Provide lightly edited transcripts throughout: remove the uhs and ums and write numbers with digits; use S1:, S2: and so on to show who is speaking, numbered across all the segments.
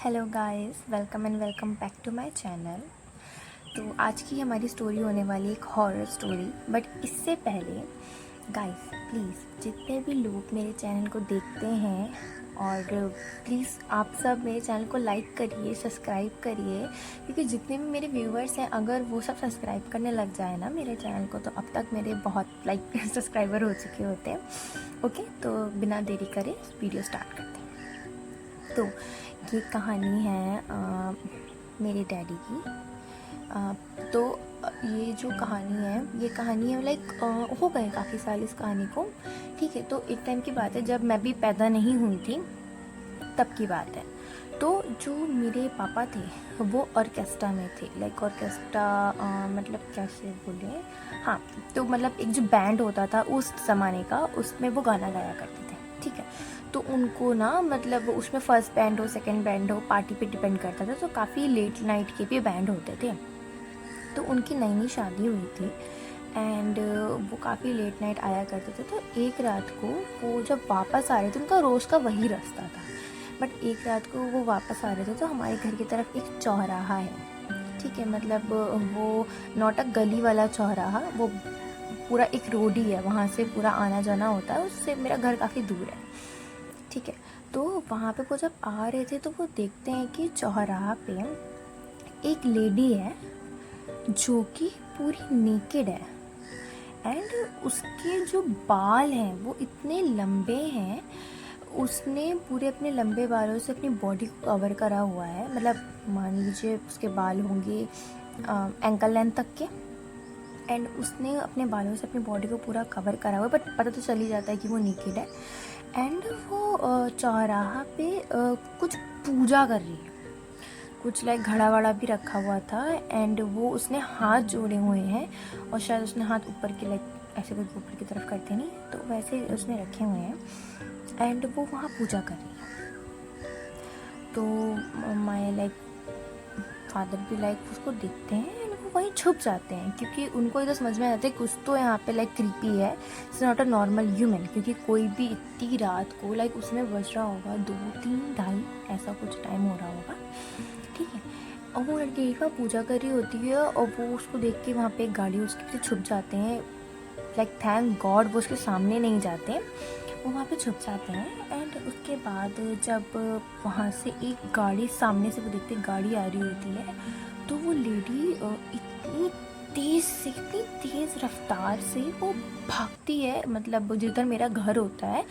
S1: Hello guys, welcome and welcome back to my channel. तो आज की हमारी स्टोरी होने वाली एक हॉरर स्टोरी। बट इससे पहले गाइस प्लीज़ जितने भी लोग मेरे चैनल को देखते हैं और प्लीज़ आप सब मेरे चैनल को लाइक करिए, सब्सक्राइब करिए, क्योंकि जितने भी मेरे व्यूवर्स हैं अगर वो सब सब्सक्राइब करने लग जाए ना मेरे चैनल को तो अब तक मेरे बहुत सब्सक्राइबर हो चुके होते हैं। ओके, तो बिना देरी करे वीडियो स्टार्ट करते हैं। तो ये कहानी है मेरे डैडी की। तो ये जो कहानी है लाइक हो गए काफ़ी साल इस कहानी को। ठीक है, तो एक टाइम की बात है जब मैं भी पैदा नहीं हुई थी, तब की बात है। तो जो मेरे पापा थे वो ऑर्केस्ट्रा में थे। लाइक ऑर्केस्ट्रा मतलब कैसे बोले, हाँ, तो मतलब एक जो बैंड होता था उस ज़माने का, उसमें वो गाना गाया करते थे। ठीक है, तो उनको ना मतलब उसमें फर्स्ट बैंड हो सेकंड बैंड हो पार्टी पे डिपेंड करता था, तो काफ़ी लेट नाइट के भी बैंड होते थे। तो उनकी नई नई शादी हुई थी एंड वो काफ़ी लेट नाइट आया करते थे। तो एक रात को वो जब वापस आ रहे थे, उनका रोज़ का वही रास्ता था, बट एक रात को वो वापस आ रहे थे तो हमारे घर की तरफ एक चौराहा है। ठीक है, मतलब वो नॉट अ गली वाला चौराहा, वो पूरा एक रोड ही है, वहाँ से पूरा आना जाना होता है, उससे मेरा घर काफ़ी दूर है। ठीक है, तो वहाँ पे वो जब आ रहे थे तो वो देखते हैं कि चौराहा पे एक लेडी है जो कि पूरी नेकेड है एंड उसके जो बाल हैं वो इतने लंबे हैं, उसने पूरे अपने लंबे बालों से अपनी बॉडी को कवर करा हुआ है। मतलब मान लीजिए उसके बाल होंगे एंकल लेंथ तक के, एंड उसने अपने बालों से अपनी बॉडी को पूरा कवर करा हुआ है, बट पता तो चल ही जाता है कि वो नेकेड है। एंड वो चौराहा पे कुछ पूजा कर रही है, कुछ लाइक घड़ा वड़ा भी रखा हुआ था एंड वो उसने हाथ जोड़े हुए हैं, और शायद उसने हाथ ऊपर के लाइक ऐसे कोई ऊपर की तरफ करते नहीं, तो वैसे उसने रखे हुए हैं एंड वो वहाँ पूजा कर रही है। तो माय लाइक फादर भी लाइक उसको देखते हैं एंड वो वहीं छुप जाते हैं, क्योंकि उनको इधर समझ में आता है कुछ तो यहाँ पे लाइक क्रीपी है, it's not a normal human, क्योंकि कोई भी इतनी रात को लाइक उसमें बज रहा होगा 2 3 ढाई, ऐसा कुछ टाइम हो रहा होगा। ठीक है, और वो लड़की एक बार पूजा कर रही होती है और वो उसको देख के वहाँ पे एक गाड़ी उसके पीछे छुप जाते हैं। लाइक थैंक गॉड वो उसके सामने नहीं जाते, वो वहाँ पे छुप जाते हैं। एंड उसके बाद जब वहाँ से एक गाड़ी सामने से वो देखते गाड़ी आ रही होती है, तो वो लेडी इतनी तेज़ रफ्तार से वो भागती है। मतलब जिधर मेरा घर होता है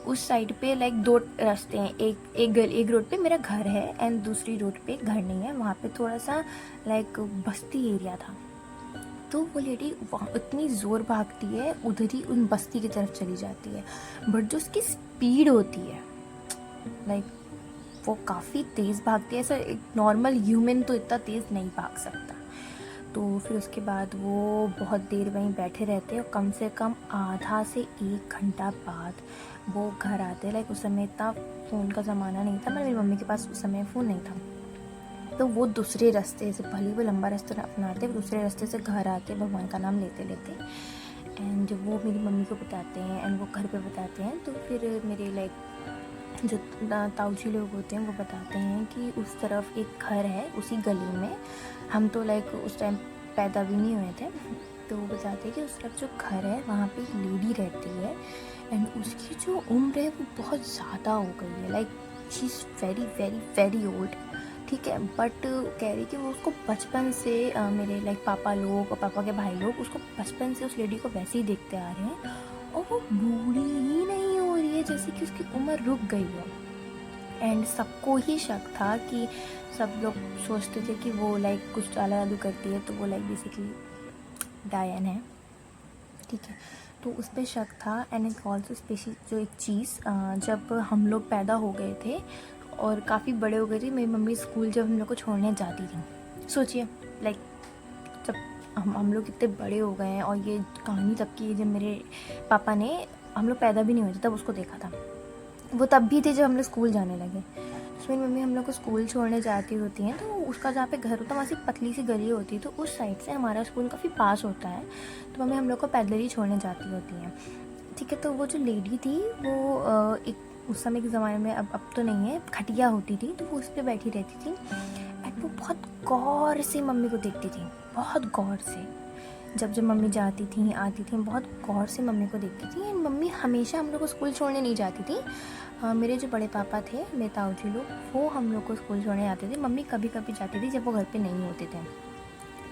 S1: उस साइड पे लाइक 2 रास्ते हैं, एक रोड पे मेरा घर है एंड दूसरी रोड पे घर नहीं है, वहाँ पे थोड़ा सा लाइक बस्ती एरिया था। तो वो लेडी वहाँ इतनी ज़ोर भागती है, उधर ही उन बस्ती की तरफ चली जाती है। बट जो उसकी स्पीड होती है लाइक वो काफ़ी तेज़ भागती है, ऐसा एक नॉर्मल ह्यूमन तो इतना तेज़ नहीं भाग सकता। तो फिर उसके बाद वो बहुत देर वहीं बैठे रहते हैं और कम से कम आधा से 1 घंटा बाद वो घर आते। लाइक उस समय इतना फ़ोन का ज़माना नहीं था, मेरी मम्मी के पास उस समय फ़ोन नहीं था, तो वो दूसरे रास्ते से, भले वो लंबा रास्ता अपनाते, वो दूसरे रास्ते से घर आते भगवान का नाम लेते लेते, एंड वो मेरी मम्मी को बताते हैं एंड वो घर पे बताते हैं। तो फिर मेरे लाइक जो ताऊ जी लोग होते हैं वो बताते हैं कि उस तरफ एक घर है उसी गली में, हम तो लाइक उस टाइम पैदा भी नहीं हुए थे, तो वो बताते हैं कि उस तरफ जो घर है वहाँ पे एक लेडी रहती है एंड उसकी जो उम्र है वो बहुत ज़्यादा हो गई है, like she is very very very old. ठीक है, बट कह रही कि वो उसको बचपन से मेरे लाइक पापा लोग और पापा के भाई लोग उसको बचपन से उस लेडी को वैसे ही देखते आ रहे हैं, और वो बूढ़ी ही नहीं हो रही है, जैसे कि उसकी उम्र रुक गई हो। एंड सबको ही शक था कि सब लोग सोचते थे कि वो लाइक कुछ काला जादू करती है, तो वो लाइक बेसिकली डायन है। ठीक है, तो उस पर शक था। एंड एक ऑल्सो स्पेशल जो एक चीज़, जब हम लोग पैदा हो गए थे और काफ़ी बड़े हो गए थे, मेरी मम्मी स्कूल जब हम लोग को छोड़ने जाती थी, सोचिए लाइक जब हम लोग इतने बड़े हो गए हैं, और ये कहानी तब की जब मेरे पापा ने, हम लोग पैदा भी नहीं हुए थे तब उसको देखा था, वो तब भी थे जब हम लोग स्कूल जाने लगे। तो मेरी मम्मी हम लोग को स्कूल छोड़ने जाती होती हैं, तो उसका जहाँ पे घर होता है वहाँ से पतली सी गली होती है, तो उस साइड से हमारा स्कूल काफ़ी पास होता है, तो मम्मी हम लोग को पैदल ही छोड़ने जाती होती हैं। ठीक है, तो वो जो लेडी थी वो एक उस समय के ज़माने में, अब तो नहीं है, खटिया होती थी तो वो उस पर बैठी रहती थी एंड वो बहुत गौर से मम्मी को देखती थी, बहुत गौर से। जब मम्मी जाती थी आती थी, बहुत गौर से मम्मी को देखती थी। एंड मम्मी हमेशा हम लोग को स्कूल छोड़ने नहीं जाती थी। मेरे जो बड़े पापा थे, मेरे ताऊ जी लोग, वो हम लोग को स्कूल छोड़ने आते थे। मम्मी कभी कभी जाती थी जब वो घर पे नहीं होते थे,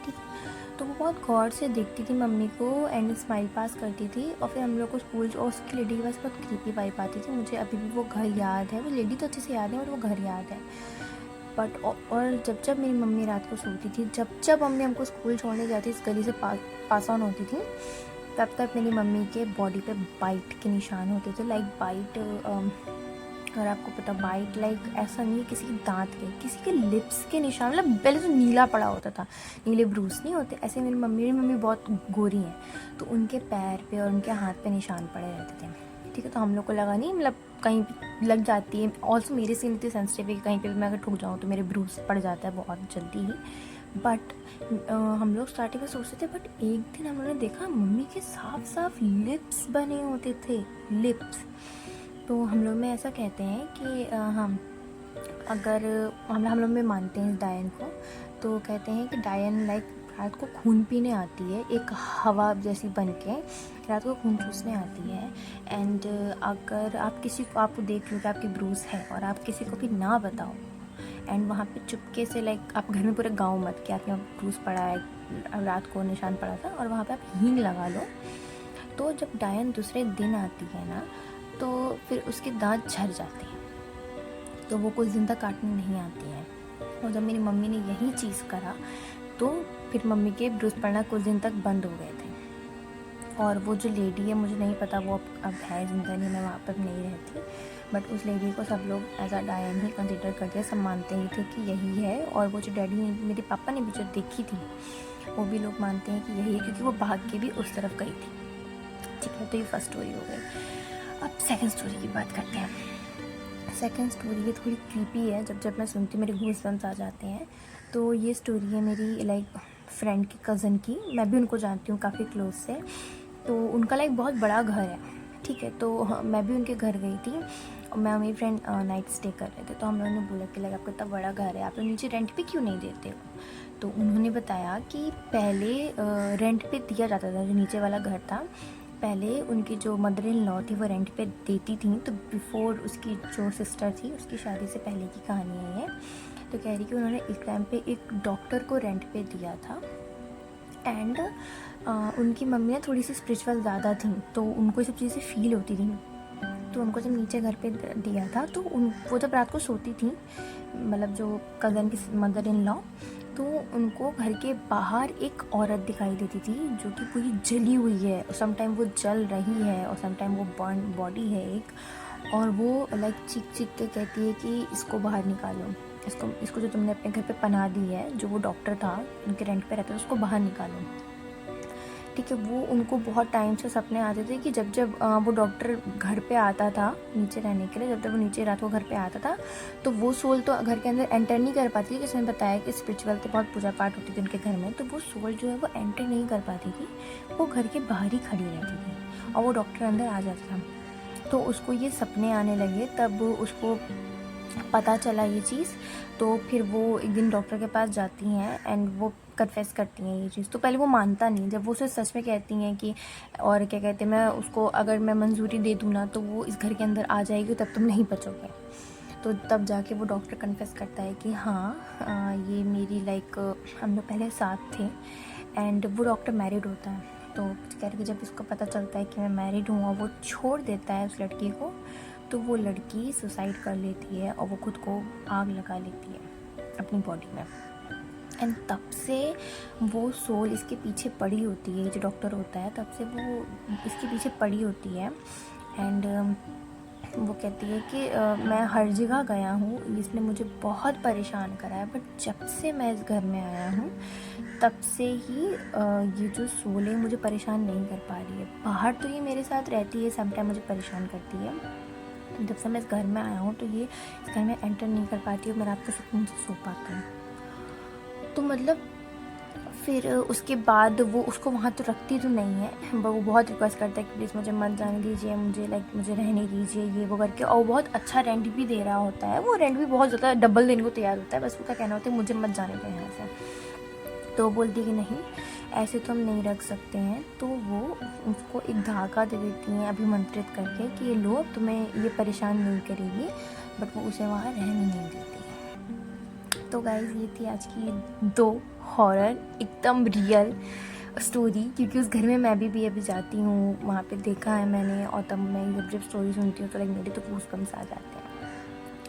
S1: ठीक है। तो वो बहुत गौर से देखती थी मम्मी को एंड स्माइल पास करती थी। और फिर हम लोग को स्कूल, और उसकी लेडी के पास बहुत क्रीपी वाइब आती थी। मुझे अभी भी वो घर याद है, वो लेडी तो अच्छे से याद है बट वो घर याद है। बट और जब मेरी मम्मी रात को सोती थी, जब मम्मी हमको स्कूल छोड़ने जाती, इस गली से पास ऑन होती थी, तब मेरी मम्मी के बॉडी पे बाइट के निशान होते थे। लाइक बाइट, अगर आपको पता, बाइट लाइक ऐसा नहीं है किसी के दांत के, किसी के लिप्स के निशान, मतलब पहले तो नीला पड़ा होता था, नीले ब्रूस नहीं होते ऐसे। मेरी मम्मी बहुत गोरी हैं, तो उनके पैर पे और उनके हाथ पे निशान पड़े रहते थे, ठीक है। तो हम लोग को लगा नहीं, मतलब कहीं लग जाती है। ऑल्सो मेरी स्किन इतनी सेंसिटिव है कि कहीं पे भी मैं अगर ठुक जाऊँ तो मेरे ब्रूस पड़ जाता है बहुत जल्दी ही। बट हम लोग स्टार्टिंग में सोचते थे, बट एक दिन हम लोगों ने देखा मम्मी के साफ लिप्स बने होते थे, लिप्स। तो हम लोग में ऐसा कहते हैं कि हम अगर हम लोग में मानते हैं इस डायन को, तो कहते हैं कि डायन लाइक रात को खून पीने आती है, एक हवा जैसी बन के रात को खून चूसने आती है। एंड अगर आप किसी को, आपको देख लो कि आपकी ब्रूस है और आप किसी को भी ना बताओ, एंड वहाँ पे चुपके से, लाइक आप घर में पूरे गांव मत कि आपके यहाँ ब्रूस पड़ा है, रात को निशान पड़ा था, और वहाँ पे आप हींग लगा लो। तो जब डायन दूसरे दिन आती है ना, तो फिर उसके दांत झड़ जाते हैं, तो वो कुछ दिन तक काटने नहीं आती है। और जब मेरी मम्मी ने यही चीज़ करा, तो फिर मम्मी के ब्रूस पड़ना कुछ दिन तक बंद हो गए थे। और वो जो लेडी है, मुझे नहीं पता वो अब है जिंदा नहीं, मैं वहाँ पर नहीं रहती, बट उस लेडी को सब लोग एज अ डायन ही कंसिडर करते हैं, सब मानते ही थे कि यही है। और वो जो डैडी ने, मेरे पापा ने भी जो देखी थी, वो भी लोग मानते हैं कि यही है, क्योंकि वो भाग के भी उस तरफ गई थी, ठीक है। तो ये फर्स्ट स्टोरी हो गई। अब सेकंड स्टोरी की बात करते हैं। सेकंड स्टोरी ये थोड़ी क्रीपी है, जब मैं सुनती हूँ मेरे गूज़बम्प्स आ जाते हैं। तो ये स्टोरी है मेरी लाइक फ्रेंड की कज़न की, मैं भी उनको जानती हूँ काफ़ी क्लोज से। तो उनका लाइक बहुत बड़ा घर है, ठीक है। तो मैं भी उनके घर गई थी और मैं और मेरी फ्रेंड नाइट स्टे कर रहे थे। तो हम लोगों ने बोला कि लाइक आपका इतना बड़ा घर है, आप लोग नीचे रेंट पे क्यों नहीं देते हो? तो उन्होंने बताया कि पहले रेंट पे दिया जाता था, जो नीचे वाला घर था, पहले उनकी जो मदर इन लॉ थी वो रेंट पे देती थी। तो बिफोर उसकी जो सिस्टर थी, उसकी शादी से पहले की कहानी है ये। तो कह रही कि उन्होंने एक टाइम पे एक डॉक्टर को रेंट पे दिया था। एंड उनकी मम्मी थोड़ी सी स्पिरिचुअल ज़्यादा थी, तो उनको ये सब चीज़ें फील होती थी। तो उनको जब नीचे घर पे दिया था, तो वो जब रात को सोती थी, मतलब जो कज़न की मदर इन लॉ, तो उनको घर के बाहर एक औरत दिखाई देती थी जो कि पूरी जली हुई है, और समटाइम वो जल रही है और समटाइम वो बर्न बॉडी है एक। और वो लाइक चीख के कहती है कि इसको बाहर निकालो, इसको जो तुमने अपने घर पे पनाह दी है, जो वो डॉक्टर था उनके रेंट पे रहता था, उसको बाहर निकालो, ठीक है। वो उनको बहुत टाइम से सपने आते थे कि जब वो डॉक्टर घर पे आता था नीचे रहने के लिए, जब वो नीचे रात को घर पे आता था, तो वो सोल तो घर के अंदर एंटर नहीं कर पाती थी। उसने बताया कि स्पिरिचुअल तो बहुत पूजा पाठ होती थी उनके घर में, तो वो सोल जो है वो एंटर नहीं कर पाती थी, वो घर के बाहर ही खड़ी रहती थी और वो डॉक्टर अंदर आ जाता था। तो उसको ये सपने आने लगे, तब उसको पता चला ये चीज़। तो फिर वो एक दिन डॉक्टर के पास जाती हैं एंड वो कन्फेस करती हैं ये चीज़। तो पहले वो मानता नहीं, जब वो उसे सच में कहती हैं कि, और क्या कहते हैं, मैं उसको अगर मैं मंजूरी दे दूँ ना तो वो इस घर के अंदर आ जाएगी, तब तुम नहीं बचोगे। तो तब जाके वो डॉक्टर कन्फेस करता है कि हाँ, ये मेरी लाइक हम लोग पहले साथ थे। एंड वो डॉक्टर मैरिड होता है। तो कह रही कि जब इसको पता चलता है कि मैं मैरिड हूँ और वो छोड़ देता है उस लड़की को, तो वो लड़की सुसाइड कर लेती है और वो खुद को आग लगा लेती है अपनी बॉडी में। एंड तब से वो सोल इसके पीछे पड़ी होती है, जो डॉक्टर होता है, तब से वो इसके पीछे पड़ी होती है। एंड वो कहती है कि मैं हर जगह गया हूँ, इसने मुझे बहुत परेशान करा है, बट जब से मैं इस घर में आया हूँ तब से ही ये जो सोल है मुझे परेशान नहीं कर पा रही है। बाहर तो ये मेरे साथ रहती है, समटाइम मुझे परेशान करती है, जब से मैं इस घर में आया हूँ तो ये इस घर में एंटर नहीं कर पाती और मैं रात को सुकून से सो पाता हूँ। तो मतलब फिर उसके बाद वो उसको वहाँ तो रखती तो नहीं है, वो बहुत रिक्वेस्ट करता है कि प्लीज़ मुझे मत जाने दीजिए, मुझे मुझे रहने दीजिए, ये वो करके। और बहुत अच्छा रेंट भी दे रहा होता है, वो रेंट भी बहुत ज़्यादा डबल देने को तैयार होता है, बस उसका कहना होता है मुझे मत जाने दो यहाँ से। तो बोलती है कि नहीं, ऐसे तो हम नहीं रख सकते हैं। तो वो उसको एक धागा दे देती हैं अभिमंत्रित करके कि ये लो, तुम्हें ये परेशान नहीं करेगी, बट वो उसे वहाँ रहने नहीं देती है। तो गाइस ये थी आज की 2 हॉरर एकदम रियल स्टोरी, क्योंकि उस घर में मैं भी अभी जाती हूँ, वहाँ पे देखा है मैंने, और तब मैं जब स्टोरी सुनती हूँ तो मेरे तो गूज़बम्प्स आ जाते हैं।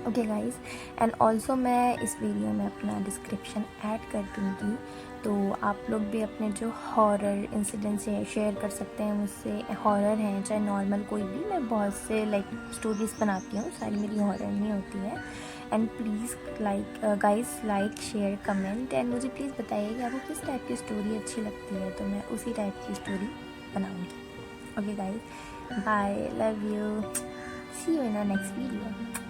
S1: ओके गाइस, एंड ऑल्सो मैं इस वीडियो में अपना डिस्क्रिप्शन ऐड कर दूँगी, तो आप लोग भी अपने जो हॉरर इंसिडेंट से शेयर कर सकते हैं मुझसे। हॉरर हैं चाहे नॉर्मल कोई भी, मैं बहुत से स्टोरीज़ बनाती हूँ, सारी मेरी हॉरर नहीं होती है। And please guys like share comment, and मुझे प्लीज़ बताइए कि आपको किस टाइप की स्टोरी अच्छी लगती है, तो मैं उसी टाइप की स्टोरी बनाऊँगी। Okay guys, bye, love you, see you in the next video.